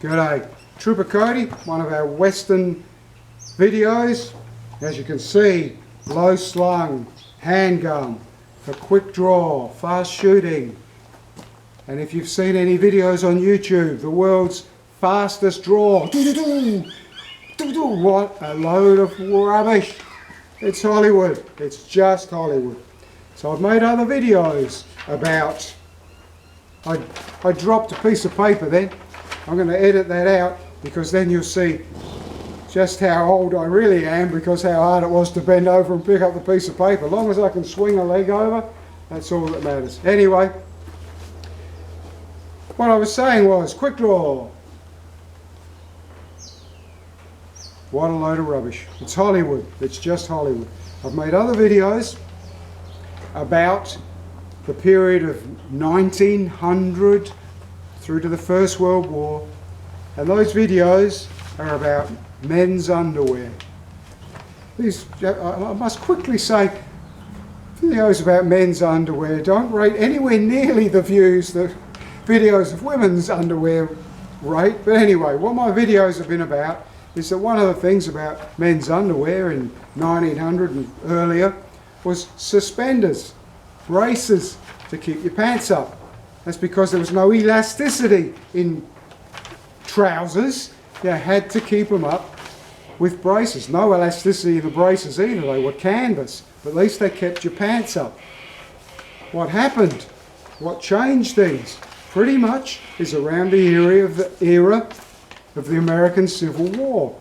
G'day, Trooper Cody, one of our Western videos. As you can see, low slung handgun for quick draw, fast shooting. And if you've seen any videos on YouTube, the world's fastest draw. What a load of rubbish. It's Hollywood, it's just Hollywood. So I've made other videos about, I dropped a piece of paper then. I'm going to edit that out because then you'll see just how old I really am, because how hard it was to bend over and pick up the piece of paper. As long as I can swing a leg over, that's all that matters. Anyway, what I was saying was, quick draw. What a load of rubbish. It's Hollywood. It's just Hollywood. I've made other videos about the period of 1900 through to the First World War, and those videos are about men's underwear. I must quickly say, videos about men's underwear don't rate anywhere nearly the views that videos of women's underwear rate. But anyway, what my videos have been about is that one of the things about men's underwear in 1900 and earlier was suspenders, braces to keep your pants up. That's because there was no elasticity in trousers. You had to keep them up with braces. No elasticity in the braces either. They were canvas, but at least they kept your pants up. What happened? What changed things? Pretty much is around the era of the American Civil War.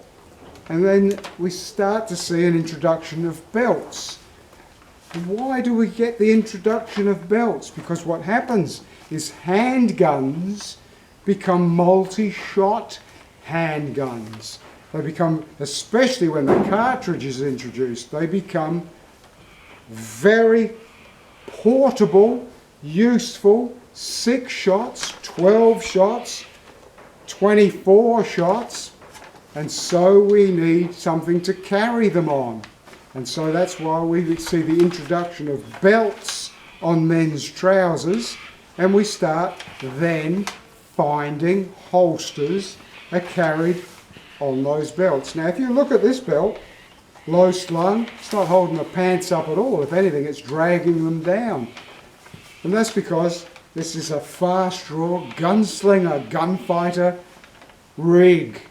And then we start to see an introduction of belts. Why do we get the introduction of belts? Because what happens is handguns become multi-shot handguns. They become, especially when the cartridge is introduced, they become very portable, useful, 6 shots, 12 shots, 24 shots, and so we need something to carry them on. And so that's why we see the introduction of belts on men's trousers, and we start then finding holsters are carried on those belts. Now if you look at this belt, low slung, it's not holding the pants up at all. If anything, it's dragging them down. And that's because this is a fast draw gunslinger, gunfighter rig,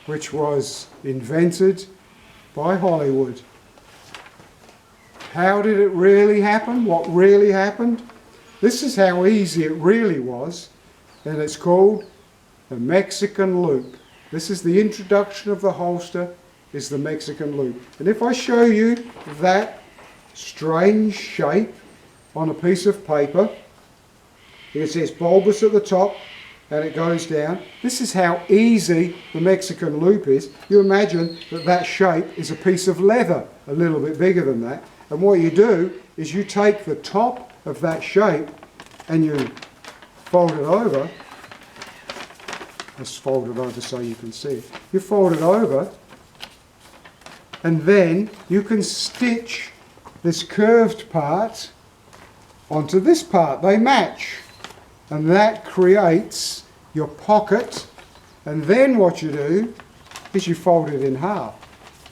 which was invented by Hollywood. How did it really happen? What really happened? This is how easy it really was, and it's called the Mexican loop. This is the introduction of the holster, is the Mexican loop. And if I show you that strange shape on a piece of paper, it says bulbous at the top and it goes down. This is how easy the Mexican loop is. You imagine that that shape is a piece of leather, a little bit bigger than that. And what you do is you take the top of that shape and you fold it over. Let's fold it over so you can see it. You fold it over and then you can stitch this curved part onto this part. They match. And that creates your pocket, and then what you do is you fold it in half.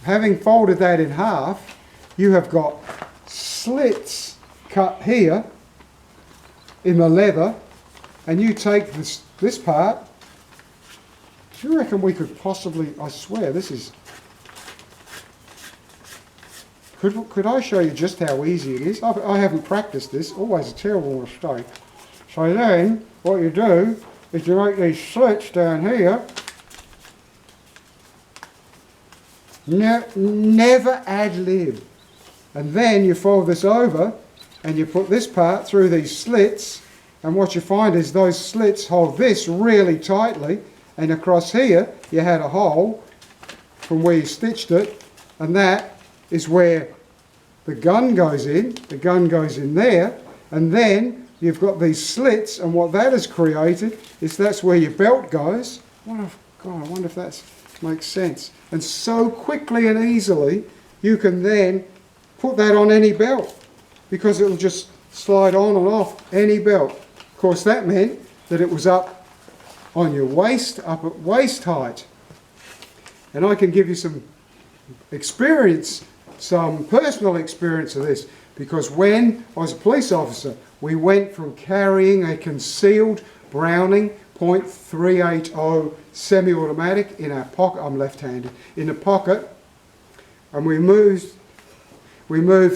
Having folded that in half, you have got slits cut here in the leather, and you take this part. Do you reckon we could possibly, I swear this is, could I show you just how easy it is? I haven't practiced this, always a terrible mistake. So then, what you do is you make these slits down here. Never ad-lib. And then you fold this over and you put this part through these slits, and what you find is those slits hold this really tightly, and across here you had a hole from where you stitched it, and that is where the gun goes in. The gun goes in there, and then you've got these slits, and what that has created is that's where your belt goes. God, I wonder if that makes sense. And so quickly and easily you can then put that on any belt, because it will just slide on and off any belt. Of course, that meant that it was up on your waist, up at waist height. And I can give you some experience, some personal experience of this, because when I was a police officer, we went from carrying a concealed Browning .380 semi-automatic in our pocket, I'm left-handed, in the pocket, and we moved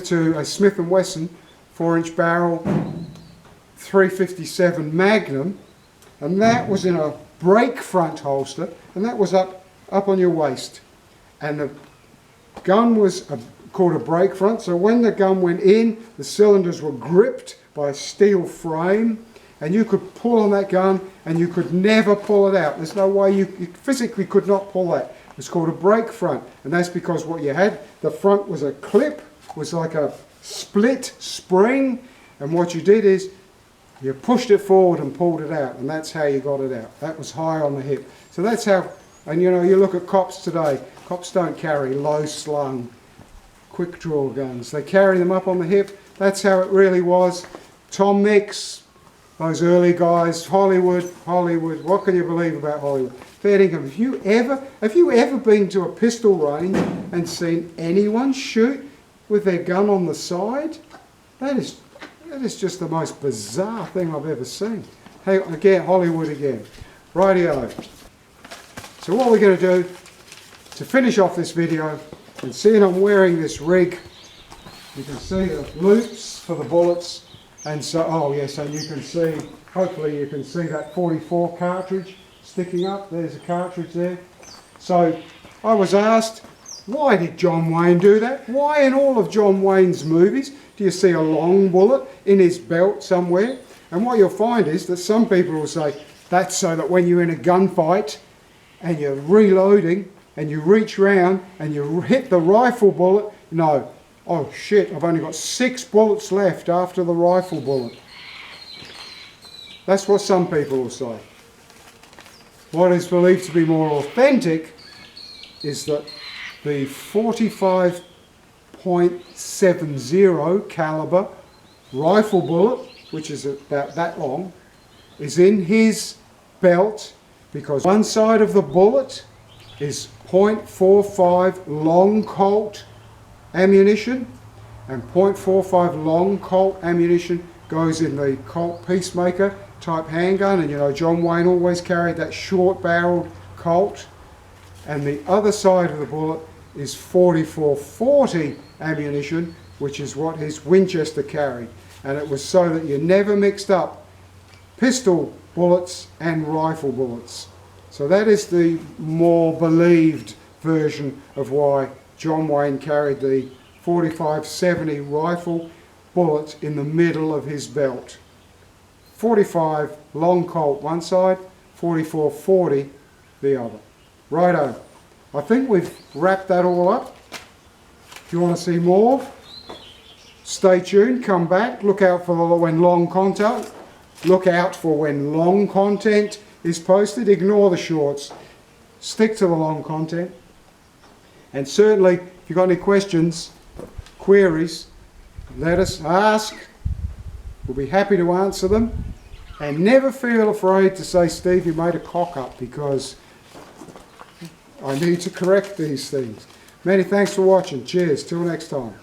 to a Smith & Wesson 4-inch barrel 357 Magnum, and that was in a break front holster, and that was up on your waist. And the gun was called a break front, so when the gun went in, the cylinders were gripped by a steel frame, and you could pull on that gun and you could never pull it out. There's no way you physically could not pull that. It's called a break front, and that's because what you had, the front was a clip, was like a split spring, and what you did is you pushed it forward and pulled it out, and that's how you got it out. That was high on the hip. So that's how, and you know, you look at cops today, cops don't carry low slung quick draw guns. They carry them up on the hip. That's how it really was. Tom Mix, those early guys, Hollywood, what can you believe about Hollywood? Fair dinkum. Have you ever been to a pistol range and seen anyone shoot with their gun on the side? That is just the most bizarre thing I've ever seen. Hey, again, Hollywood again. Rightio. So what we're going to do to finish off this video, and seeing I'm wearing this rig, you can see the loops for the bullets, and so, oh yes, and you can see, hopefully you can see that 44 cartridge sticking up. There's a cartridge there. So I was asked, why did John Wayne do that? Why in all of John Wayne's movies do you see a long bullet in his belt somewhere? And what you'll find is that some people will say, that's so that when you're in a gunfight and you're reloading and you reach round and you hit the rifle bullet, no, oh shit, I've only got 6 bullets left after the rifle bullet. That's what some people will say. What is believed to be more authentic is that the 45.70 caliber rifle bullet, which is about that long, is in his belt because one side of the bullet is .45 long Colt ammunition, and .45 long Colt ammunition goes in the Colt Peacemaker type handgun, and you know John Wayne always carried that short barreled Colt, and the other side of the bullet is 44-40 ammunition, which is what his Winchester carried, and it was so that you never mixed up pistol bullets and rifle bullets. So that is the more believed version of why John Wayne carried the 45-70 rifle bullet in the middle of his belt. 45 long Colt one side, 44-40 the other. Righto. I think we've wrapped that all up. If you want to see more, stay tuned, come back, look out for when long content. Look out for when long content is posted. Ignore the shorts. Stick to the long content. And certainly, if you've got any questions, queries, let us ask. We'll be happy to answer them. And never feel afraid to say, Steve, you made a cock up, because I need to correct these things. Many thanks for watching. Cheers. Till next time.